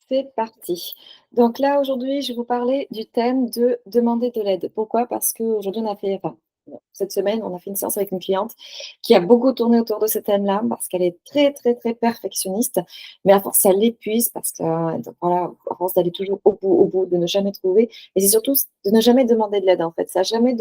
C'est parti. Donc là, aujourd'hui, je vais vous parler du thème de demander de l'aide. Pourquoi? Parce qu'aujourd'hui, cette semaine, on a fait une séance avec une cliente qui a beaucoup tourné autour de ce thème-là parce qu'elle est très, très, très perfectionniste. Mais à force, ça l'épuise parce que, donc voilà, à force d'aller toujours au bout, de ne jamais trouver. Et c'est surtout de ne jamais demander de l'aide, en fait. Ça jamais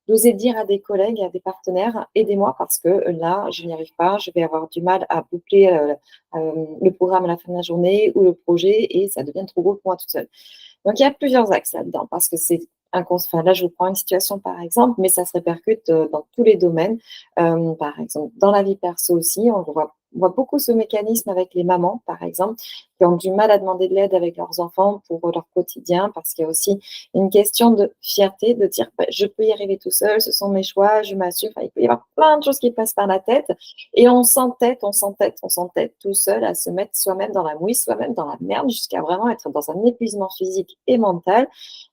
d'oser dire à des collègues, à des partenaires, aidez-moi parce que là, je n'y arrive pas, je vais avoir du mal à boucler le programme à la fin de la journée ou le projet et ça devient trop gros pour moi toute seule. Donc il y a plusieurs axes là-dedans parce que c'est enfin, là, je vous prends une situation par exemple, mais ça se répercute dans tous les domaines. Par exemple, dans la vie perso aussi, on voit beaucoup ce mécanisme avec les mamans, par exemple, qui ont du mal à demander de l'aide avec leurs enfants pour leur quotidien parce qu'il y a aussi une question de fierté, de dire bah, je peux y arriver tout seul, ce sont mes choix, je m'assume. Enfin, il peut y avoir plein de choses qui passent par la tête et on s'entête tout seul à se mettre soi-même dans la mouise, soi-même dans la merde, jusqu'à vraiment être dans un épuisement physique et mental.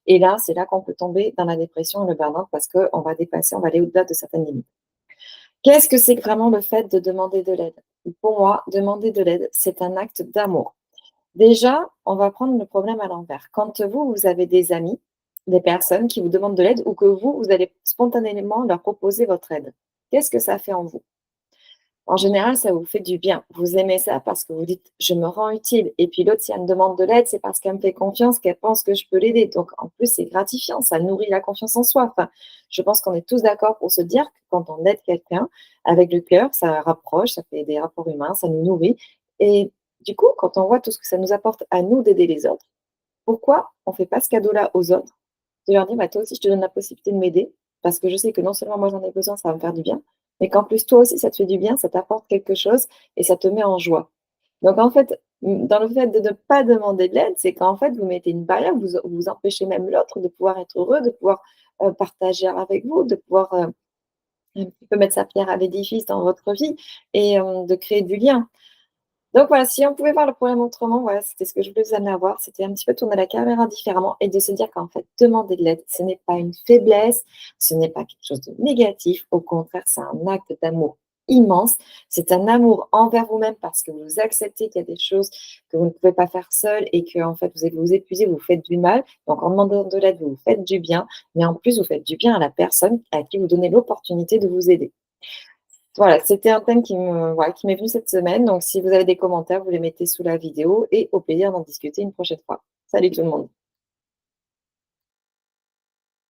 Et là, c'est là qu'on peut tomber dans la dépression et le burn-out parce qu'on va dépasser, on va aller au-delà de certaines limites. Qu'est-ce que c'est que vraiment le fait de demander de l'aide? Pour moi, demander de l'aide, c'est un acte d'amour. Déjà, on va prendre le problème à l'envers. Quand vous, vous avez des amis, des personnes qui vous demandent de l'aide ou que vous allez spontanément leur proposer votre aide, qu'est-ce que ça fait en vous? En général, ça vous fait du bien. Vous aimez ça parce que vous dites: «Je me rends utile» et puis l'autre, si elle me demande de l'aide, c'est parce qu'elle me fait confiance, qu'elle pense que je peux l'aider. Donc en plus, c'est gratifiant, ça nourrit la confiance en soi. Enfin, je pense qu'on est tous d'accord pour se dire que quand on aide quelqu'un avec le cœur, ça rapproche, ça fait des rapports humains, ça nous nourrit et du coup, quand on voit tout ce que ça nous apporte à nous d'aider les autres, pourquoi on ne fait pas ce cadeau-là aux autres? De leur dire: «Bah, toi aussi, je te donne la possibilité de m'aider parce que je sais que non seulement moi j'en ai besoin, ça va me faire du bien, mais qu'en plus toi aussi ça te fait du bien, ça t'apporte quelque chose et ça te met en joie». Donc en fait, dans le fait de ne pas demander de l'aide, c'est qu'en fait vous mettez une barrière, vous empêchez même l'autre de pouvoir être heureux, de pouvoir, partager avec vous, de pouvoir, un petit peu mettre sa pierre à l'édifice dans votre vie et de créer du lien. Donc voilà, si on pouvait voir le problème autrement, voilà, c'était ce que je voulais vous amener à voir, c'était un petit peu tourner la caméra différemment et de se dire qu'en fait, demander de l'aide, ce n'est pas une faiblesse, ce n'est pas quelque chose de négatif, au contraire, c'est un acte d'amour immense. C'est un amour envers vous-même parce que vous acceptez qu'il y a des choses que vous ne pouvez pas faire seul et que en fait, vous épuisez, vous vous faites du mal. Donc en demandant de l'aide, vous vous faites du bien, mais en plus, vous faites du bien à la personne à qui vous donnez l'opportunité de vous aider. Voilà, c'était un thème qui m'est venu cette semaine. Donc, si vous avez des commentaires, vous les mettez sous la vidéo et au plaisir d'en discuter une prochaine fois. Salut tout le monde.